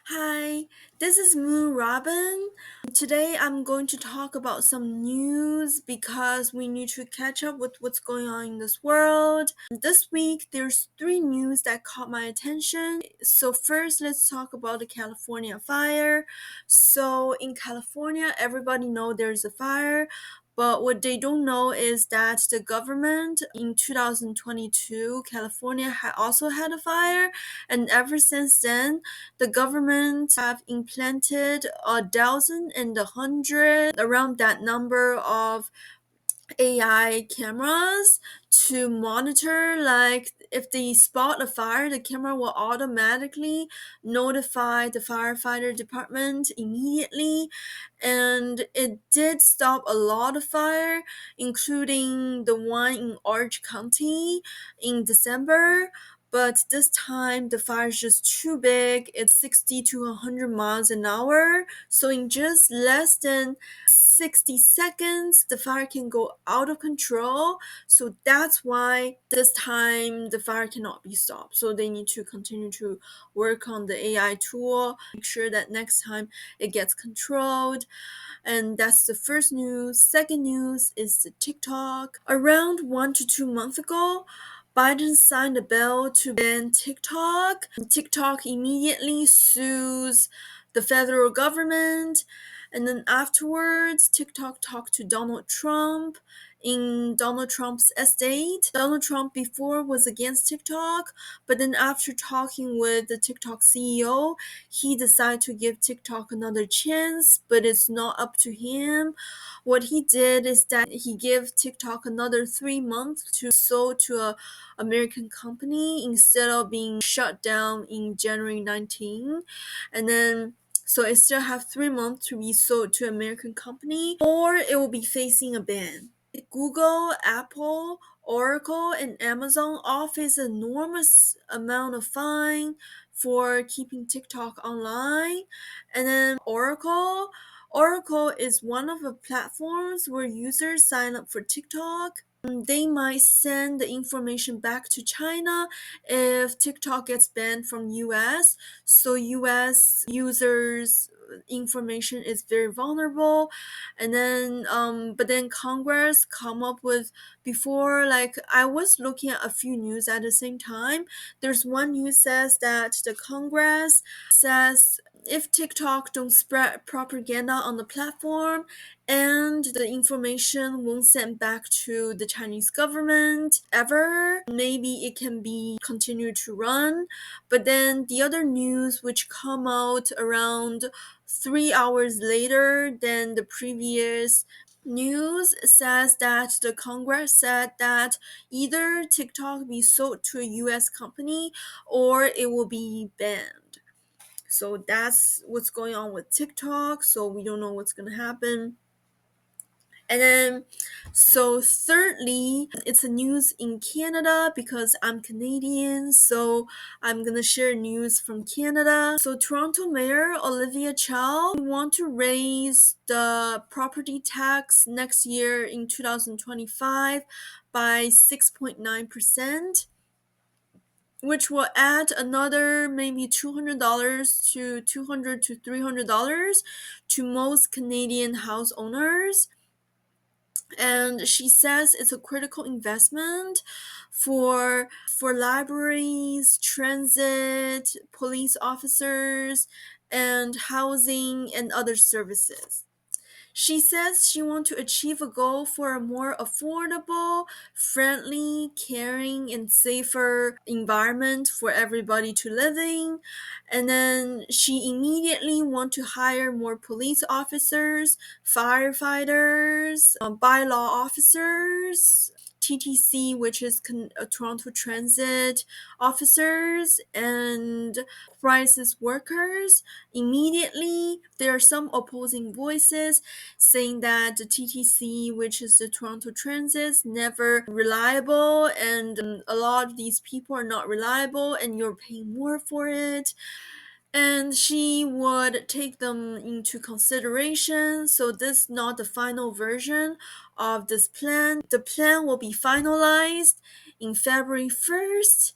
Hi, this is Moon Robin. Today I'm going to talk about some news because we need to catch up with what's going on in this world. This week there's three news that caught my attention. So first let's talk about the California fire. So in California everybody know there's a fire, but what they don't know is that the government in 2022, California also had a fire, and ever since then, the government have implanted 1,100 around that number of AI cameras to monitor, like if they spot a fire, the camera will automatically notify the firefighter department immediately. And it did stop a lot of fire, including the one in Orange County in December. But this time the fire is just too big. It's 60 to 100 miles an hour. So in just less than 60 seconds, the fire can go out of control. So that's why this time the fire cannot be stopped. So they need to continue to work on the AI tool, make sure that next time it gets controlled. And that's the first news. Second news is the TikTok. Around 1 to 2 months ago, Biden signed a bill to ban TikTok. TikTok immediately sues the federal government, and then afterwards, TikTok talked to Donald Trump in Donald Trump's estate. Donald Trump before was against TikTok, but then after talking with the TikTok CEO, he decided to give TikTok another chance, but it's not up to him. What he did is that he gave TikTok another 3 months to sold to a American company instead of being shut down in January 19. And then so it still have 3 months to be sold to American company, or it will be facing a ban. Google, Apple, Oracle, and Amazon all face an enormous amount of fine for keeping TikTok online. And then Oracle is one of the platforms where users sign up for TikTok. They might send the information back to China if TikTok gets banned from US. So US users information is very vulnerable. And then but then Congress come up with, before, like I was looking at a few news at the same time. There's one news says that the Congress says if TikTok don't spread propaganda on the platform and the information won't send back to the Chinese government ever, maybe it can be continued to run. But then the other news which come out around 3 hours later than the previous news says that the Congress said that either TikTok be sold to a US company or it will be banned. So that's what's going on with TikTok. So we don't know what's going to happen. And then, so thirdly, it's a news in Canada because I'm Canadian, so I'm gonna share news from Canada. So Toronto Mayor Olivia Chow want to raise the property tax next year in 2025 by 6.9%, which will add another maybe $200 to $300 to most Canadian house owners. And she says it's a critical investment for libraries, transit, police officers, and housing and other services. She says she wants to achieve a goal for a more affordable, friendly, caring, and safer environment for everybody to live in. And then she immediately wants to hire more police officers, firefighters, bylaw officers, TTC, which is Toronto Transit officers, and crisis workers. Immediately, there are some opposing voices saying that the TTC, which is the Toronto Transit, is never reliable, and a lot of these people are not reliable, and you're paying more for it. And she would take them into consideration. So this is not the final version of this plan. The plan will be finalized in February 1st,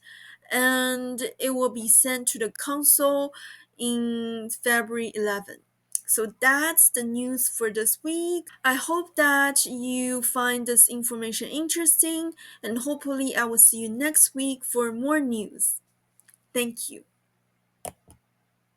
and it will be sent to the council in February 11th. So that's the news for this week. I hope that you find this information interesting, and hopefully I will see you next week for more news. Thank you.